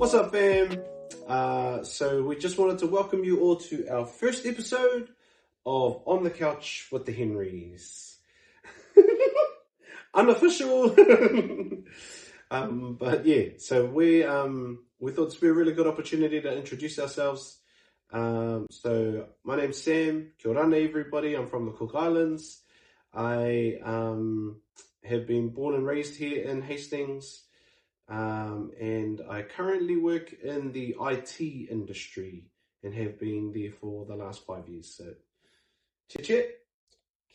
What's up, fam? So we just wanted to welcome you all to our first episode of On the Couch with the Henryz. Unofficial. But yeah, so we thought this would be a really good opportunity to introduce ourselves. So my name's Sam. Kia ora, everybody. I'm from the Cook Islands. I have been born and raised here in Hastings. And I currently work in the IT industry and have been there for the last 5 years. So, che.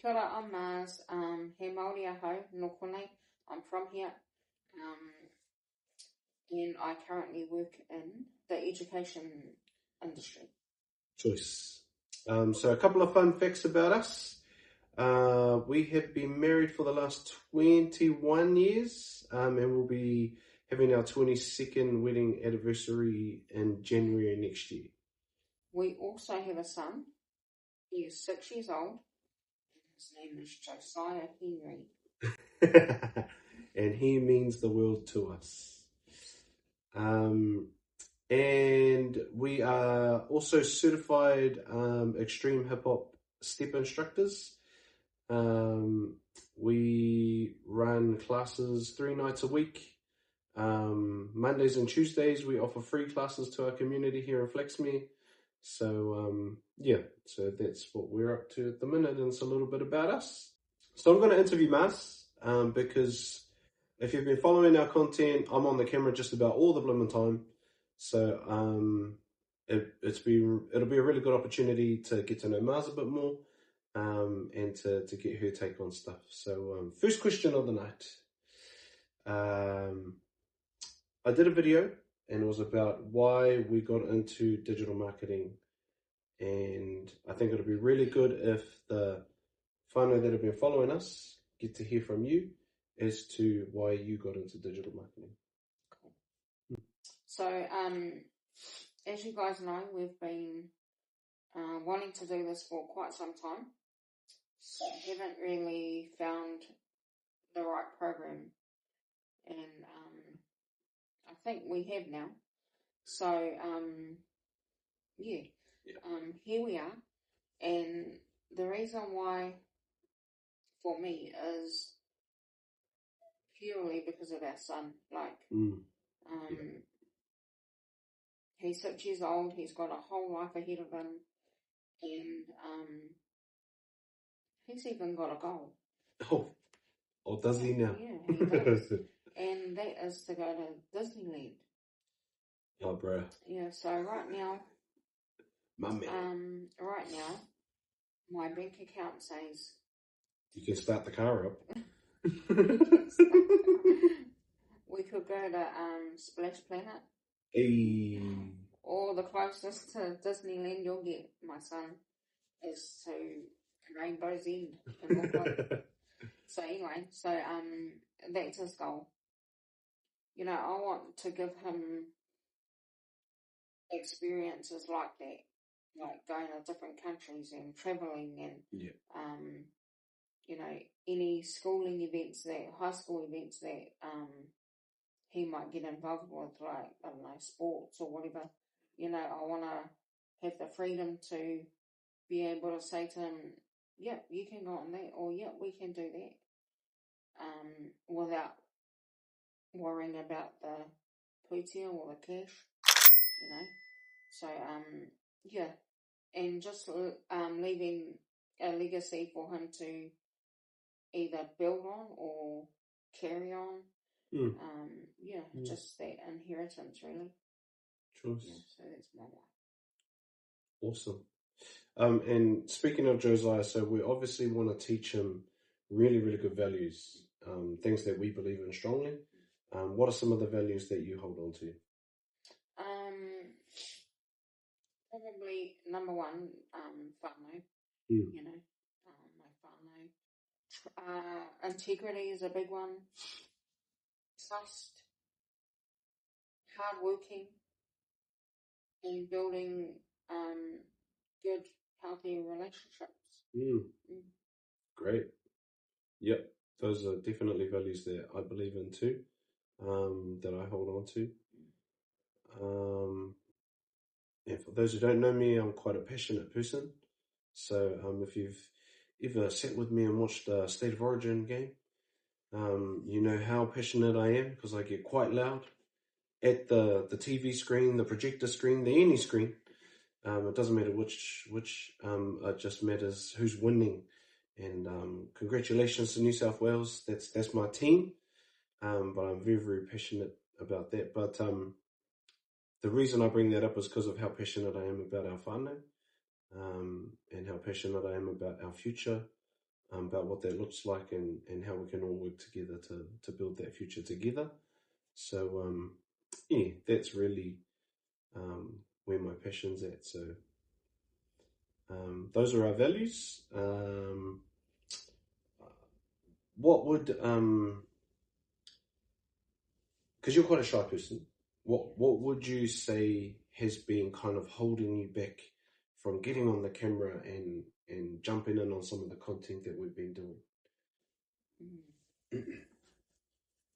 Kia ora, I'm Mars. He Māori ahau, no konei. I'm from here. And I currently work in the education industry. Choice. So a couple of fun facts about us. We have been married for the last 21 years, and we'll be having our 22nd wedding anniversary in January next year. We also have a son. He is 6 years old. His name is Josiah Henry. And he means the world to us. And we are also certified extreme hip hop step instructors. We run classes 3 nights a week. Mondays and Tuesdays we offer free classes to our community here in Flaxmere. So so that's what we're up to at the minute, and it's a little bit about us. So I'm going to interview Mas because if you've been following our content, I'm on the camera just about all the blooming time. So it'll be a really good opportunity to get to know Mars a bit more, and to get her take on stuff. So first question of the night. I did a video and it was about why we got into digital marketing, and I think it'll be really good if the whānau that have been following us get to hear from you as to why you got into digital marketing. Cool. So, as you guys know, we've been wanting to do this for quite some time. So haven't really found the right program, and I think we have now. So, here we are, and the reason why for me is purely because of our son. He's 6 years old, he's got a whole life ahead of him, and he's even got a goal. Oh, does he now? Yeah, he does. And that is to go to Disneyland. Oh, bro. Yeah, so right now, my man. right now, my bank account says you can start the car up. We could go to Splash Planet. Hey. Or the closest to Disneyland you'll get, my son, is to Rainbow's End in Auckland. So anyway, that's his goal. You know, I want to give him experiences like that, like going to different countries and travelling and, you know, any schooling events high school events that he might get involved with, like, I don't know, sports or whatever. You know, I want to have the freedom to be able to say to him, yep, you can go on that, or yep, we can do that, without worrying about the putia or the cash, you know. So, and just leaving a legacy for him to either build on or carry on. Just that inheritance, really. Choice. Yeah, so that's my one. Awesome. And speaking of Josiah, so we obviously want to teach him really, really good values, things that we believe in strongly. What are some of the values that you hold on to? Probably number one, whānau. You know, my whānau. Integrity is a big one. Trust. Hardworking. And building good, healthy relationships. Great. Yep, those are definitely values that I believe in too, that I hold on to. And for those who don't know me, I'm quite a passionate person. So if you've ever sat with me and watched the State of Origin game, you know how passionate I am because I get quite loud at the TV screen, the projector screen, any screen. It doesn't matter which. It just matters who's winning. And congratulations to New South Wales. That's my team. But I'm very, very passionate about that. But the reason I bring that up is because of how passionate I am about our whānau, and how passionate I am about our future, about what that looks like, and how we can all work together to build that future together. So, yeah, that's really where my passion's at. So, those are our values. What would, because you're quite a shy person, what would you say has been kind of holding you back from getting on the camera and jumping in on some of the content that we've been doing?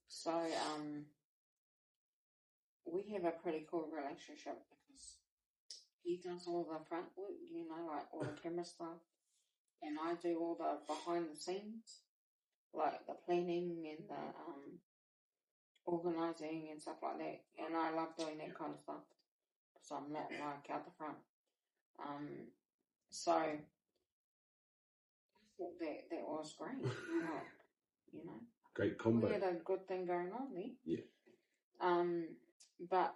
So, we have a pretty cool relationship because he does all the front work, like all the camera stuff, and I do all the behind the scenes, like the planning and the organising and stuff like that. And I love doing that kind of stuff because I'm not like out the front. So I thought that was great. Great combo. We had a good thing going on there. Yeah. But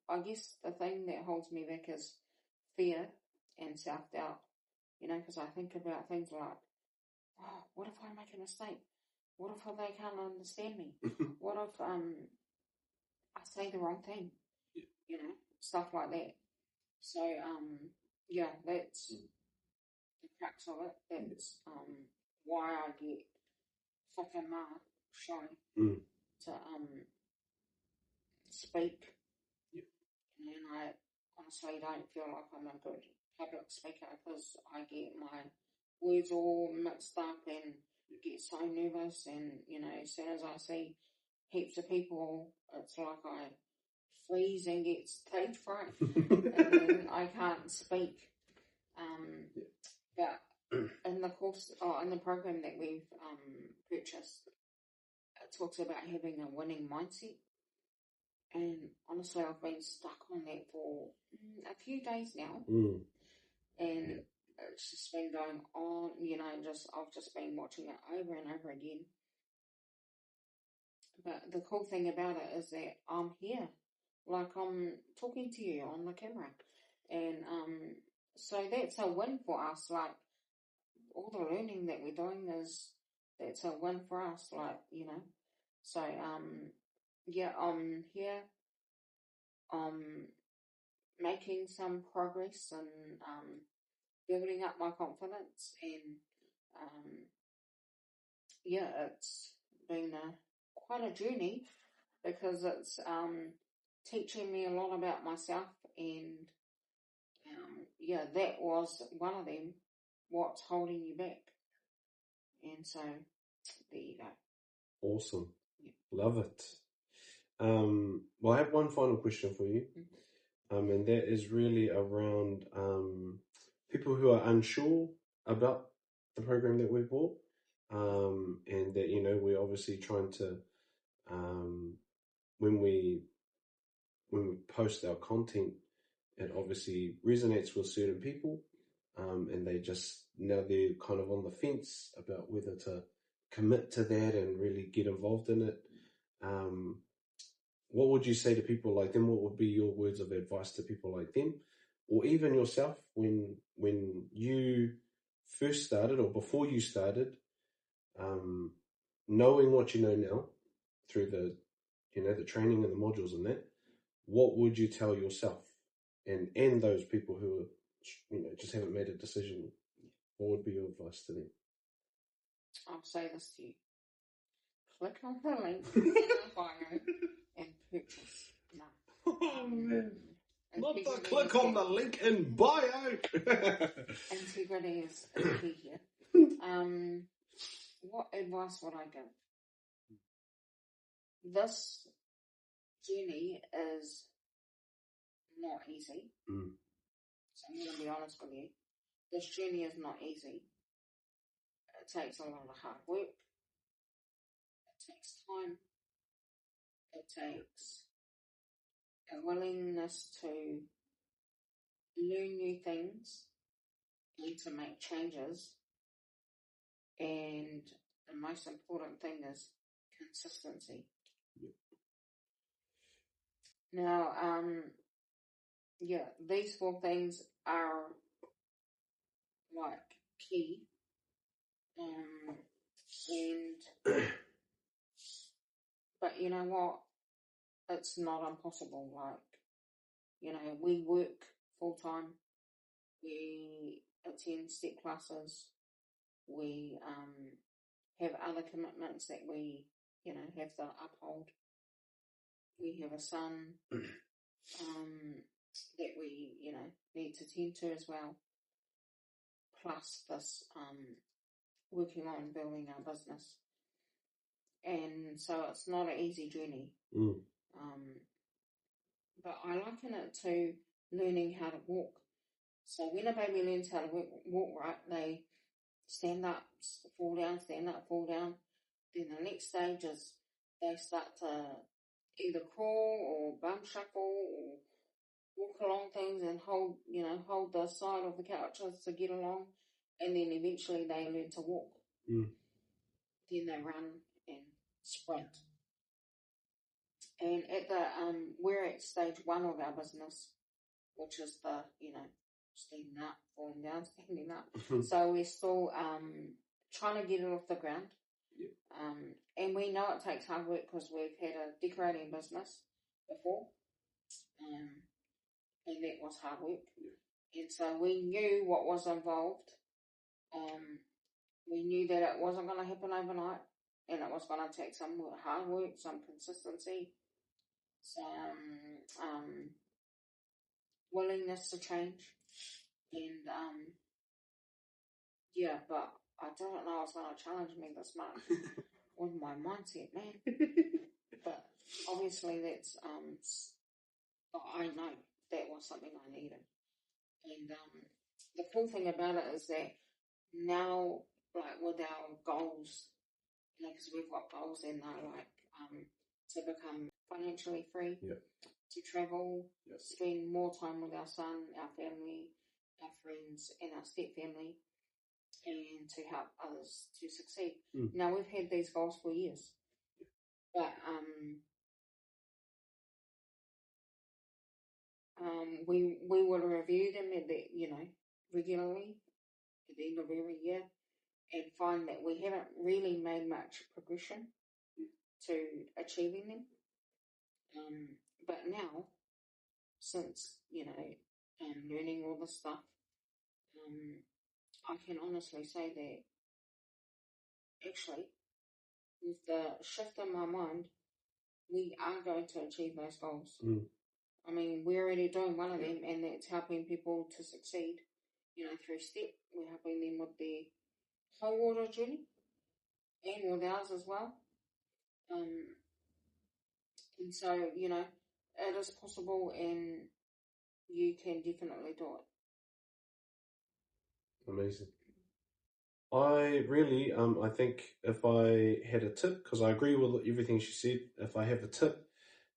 I guess the thing that holds me back is fear and self-doubt, because I think about things like, oh, what if I make a mistake? What if they can't understand me? What if I say the wrong thing? Stuff like that. So, yeah, that's the crux of it. That's why I get fucking shy to speak. And I honestly don't feel like I'm a good public speaker because I get my words all mixed up and get so nervous, and as soon as I see heaps of people, it's like I freeze and get stage fright and then I can't speak. But in the program that we've purchased, it talks about having a winning mindset. And honestly, I've been stuck on that for a few days now. And it's just been going on, I've just been watching it over and over again. But the cool thing about it is that I'm here. Like I'm talking to you on the camera. And so that's a win for us. Like all the learning that we're doing that's a win for us, So yeah, I'm here. Making some progress and building up my confidence, and yeah, it's been quite a journey because it's teaching me a lot about myself, and yeah, that was one of them. What's holding you back? And so there you go. Awesome. Yeah. Love it. Well, I have one final question for you. And that is really around people who are unsure about the program that we bought, and that we're obviously trying to when we post our content, it obviously resonates with certain people, and they're kind of on the fence about whether to commit to that and really get involved in it. What would you say to people like them? What would be your words of advice to people like them? Or even yourself when you first started or before you started, knowing what you know now through the training and the modules and that, what would you tell yourself and those people who are, just haven't made a decision? What would be your advice to them? I'll say this to you. Click on the link in the bio and purchase. No. Oh, man. Not the click on the link in bio. Integrity is key here. What advice would I give? This journey is not easy. Mm. So I'm going to be honest with you. This journey is not easy. It takes a lot of hard work. It takes time. It takes a willingness to learn new things and to make changes. And the most important thing is consistency. Yep. Now, these 4 things are like key. But you know what? It's not impossible. Like, you know, we work full time. We attend step classes. We have other commitments that we, you know, have to uphold. We have a son that we, you know, need to tend to as well. Plus this working on building our business. And so it's not an easy journey. Mm. But I liken it to learning how to walk. So when a baby learns how to walk right, they stand up, fall down, stand up, fall down. Then the next stage is they start to either crawl or bum shuffle or walk along things and hold the side of the couches to get along. And then eventually they learn to walk. Mm. Then they run and sprint. And at we're at stage 1 of our business, which is the, you know, standing up, falling down, standing up. So we're still trying to get it off the ground. Yep. And we know it takes hard work because we've had a decorating business before. And that was hard work. Yep. And so we knew what was involved. We knew that it wasn't going to happen overnight. And it was going to take some hard work, some consistency, some willingness to change. And but I didn't know it was going to challenge me this much with my mindset, man. But obviously that's I know that was something I needed. And the cool thing about it is that now, like with our goals, you know, because we've got goals and they're like to become financially free, yep. to travel, yep. spend more time with our son, our family, our friends, and our step family, and to help others to succeed. Mm. Now we've had these goals for years, but we would review them at the, you know, regularly at the end of every year, and find that we haven't really made much progression to achieving them. But now, since, you know, learning all this stuff, I can honestly say that actually, with the shift in my mind, we are going to achieve those goals. Mm. I mean, we're already doing one of them, and that's helping people to succeed. You know, through STEP, we're helping them with their whole water journey, and with ours as well. And so, you know, it is possible, and you can definitely do it. Amazing. I really, I think if I had a tip, because I agree with everything she said, if I have a tip,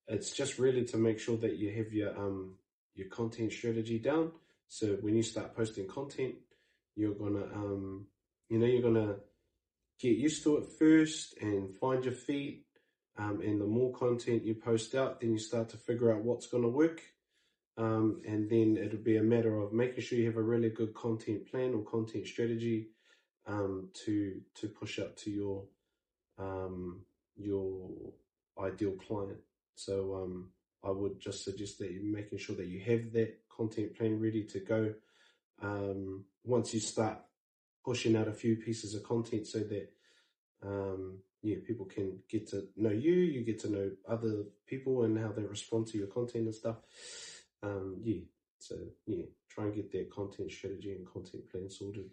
it's just really to make sure that you have your content strategy down. So when you start posting content, you're gonna, you're gonna get used to it first and find your feet. And the more content you post out, then you start to figure out what's gonna work. And then it'll be a matter of making sure you have a really good content plan or content strategy to push out to your ideal client. So I would just suggest that you're making sure that you have that content plan ready to go once you start pushing out a few pieces of content, so that people can get to know you, you get to know other people and how they respond to your content and stuff. Try and get that content strategy and content plan sorted.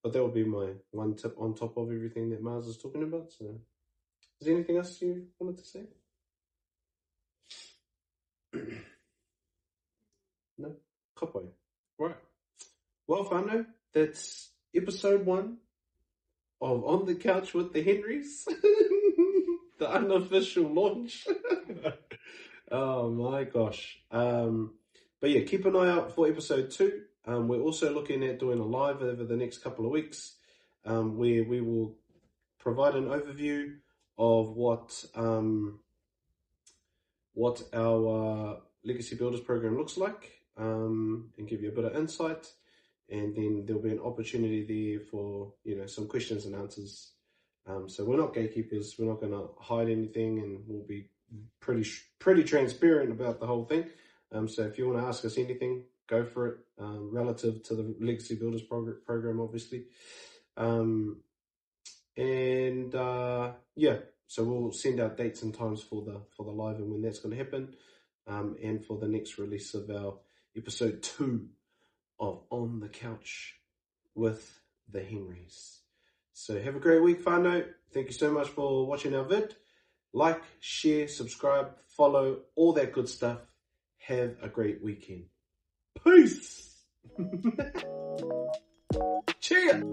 But that would be my one tip on top of everything that Mars is talking about. So, is there anything else you wanted to say? No? Kapai. Right. Well, whānau, that's episode 1 of On the Couch with the Henryz. The unofficial launch. Oh my gosh. But yeah, keep an eye out for episode 2. We're also looking at doing a live over the next couple of weeks, where we will provide an overview of what our Legacy Builders program looks like, and give you a bit of insight. And then there'll be an opportunity there for, some questions and answers. So we're not gatekeepers. We're not going to hide anything, and we'll be pretty transparent about the whole thing. So if you want to ask us anything, go for it, relative to the Legacy Builders program, obviously. So we'll send out dates and times for the live and when that's going to happen, and for the next release of our episode 2 of On the Couch with the Henryz. So have a great week, whānau. Thank you so much for watching our vid. Like, share, subscribe, follow, all that good stuff. Have a great weekend. Peace! Cheers!